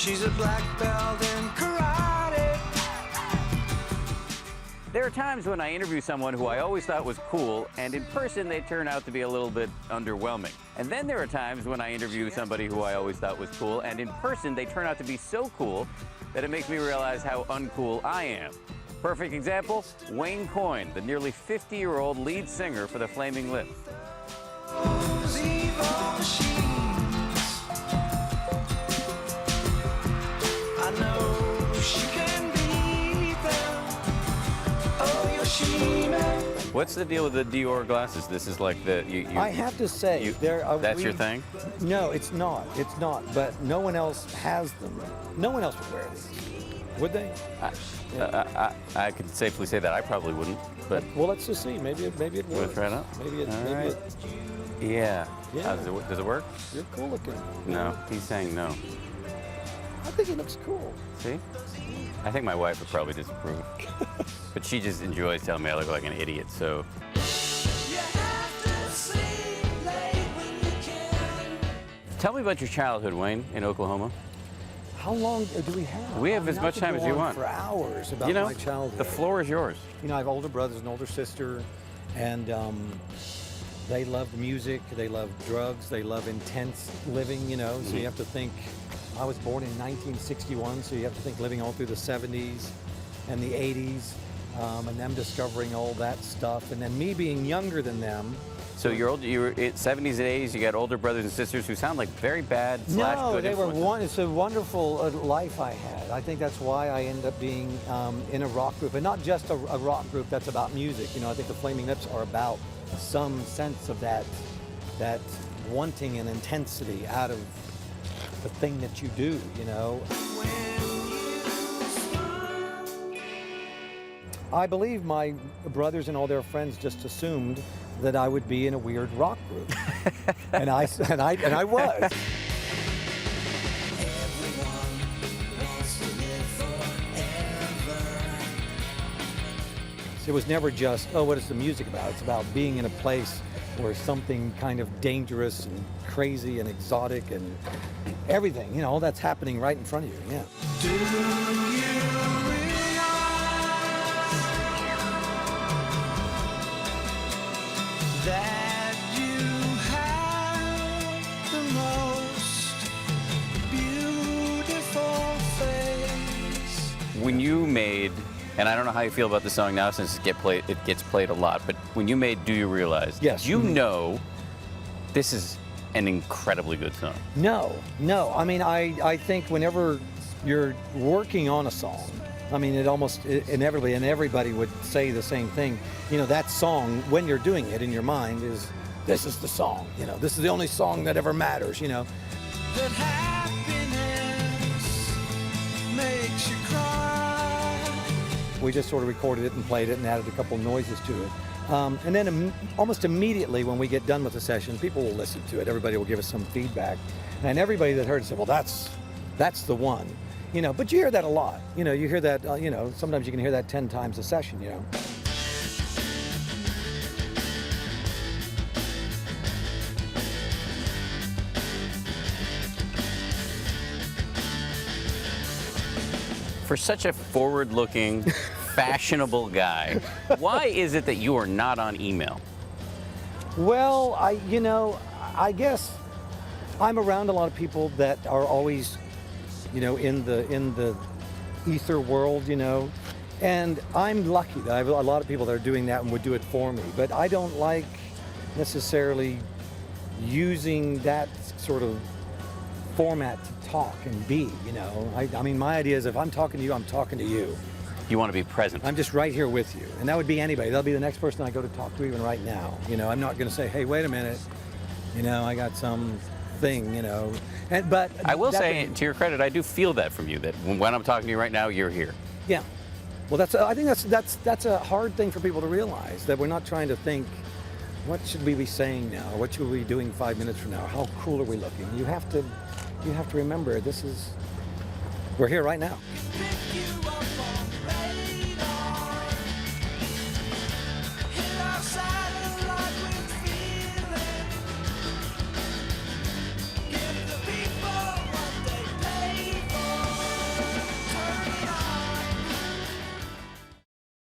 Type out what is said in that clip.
She's a black belt in karate. There are times when I interview someone who I always thought was cool, and in person they turn out to be a little bit underwhelming. And then there are times when I interview somebody who I always thought was cool, and in person they turn out to be so cool that it makes me realize how uncool I am. Perfect example, Wayne Coyne, the nearly 50-year-old lead singer for the Flaming Lips. Those evil machines. I know she can beat them. Oh, Yoshime. What's the deal with the Dior glasses? This is like the... I have to say, that's your thing? No, it's not. It's not. But no one else has them. No one else would wear these. Would they? I could safely say that I probably wouldn't, but... Well, let's just see. Maybe it works. We'll try it out. Maybe it. All Maybe right. it. Yeah. Yeah. Does it work? You're cool looking. No, he's saying no. I think it looks cool. See? I think my wife would probably disapprove. But she just enjoys telling me I look like an idiot, so... Tell me about your childhood, Wayne, in Oklahoma. How long do we have? We have as much time as you want. For hours about my childhood. The floor is yours. You know, I have older brothers and older sister, and they love music, they love drugs, they love intense living, you know, so you have to think, I was born in 1961, so you have to think living all through the 70s and the 80s, and them discovering all that stuff, and then me being younger than them. So you were in 70s and 80s, you got older brothers and sisters who sound like very bad / No, good they were influences. it's a wonderful life I had. I think that's why I ended up being in a rock group, and not just a rock group that's about music. You know, I think the Flaming Lips are about some sense of that wanting and intensity out of the thing that you do, you know. I believe my brothers and all their friends just assumed that I would be in a weird rock group, and I was. It was never just, oh, what is the music about? It's about being in a place where something kind of dangerous and crazy and exotic and everything, you know, all that's happening right in front of you, yeah. Do you that you have the most beautiful face? When you made, and I don't know how you feel about the song now since it gets played a lot, but when you made Do You Realize? Yes. You know this is an incredibly good song. No. I mean, I think whenever you're working on a song, I mean, it almost inevitably, and everybody would say the same thing, you know, that song, when you're doing it in your mind, this is the song, you know, this is the only song that ever matters, you know. That happiness makes you cry. We just sort of recorded it and played it and added a couple noises to it. And then almost immediately when we get done with the session, people will listen to it. Everybody will give us some feedback. And everybody that heard it said, well, that's the one. You know, but you hear that a lot. You know, you hear that, you know, sometimes you can hear that 10 times a session, you know. For such a forward-looking, fashionable guy, why is it that you are not on email? Well, I guess I'm around a lot of people that are always, you know, in the ether world, you know, and I'm lucky that I have a lot of people that are doing that and would do it for me, but I don't like necessarily using that sort of format to talk and be, you know. I mean, my idea is if I'm talking to you, I'm talking to you. You want to be present. I'm just right here with you, and that would be anybody. That'll be the next person I go to talk to even right now. You know, I'm not going to say, hey, wait a minute, you know, I got some thing, you know. But I will say, to your credit, I do feel that from you, that when I'm talking to you right now, you're here. Yeah. Well, I think that's a hard thing for people to realize, that we're not trying to think, what should we be saying now? What should we be doing 5 minutes from now? How cool are we looking? You have to remember, we're here right now. Pick you up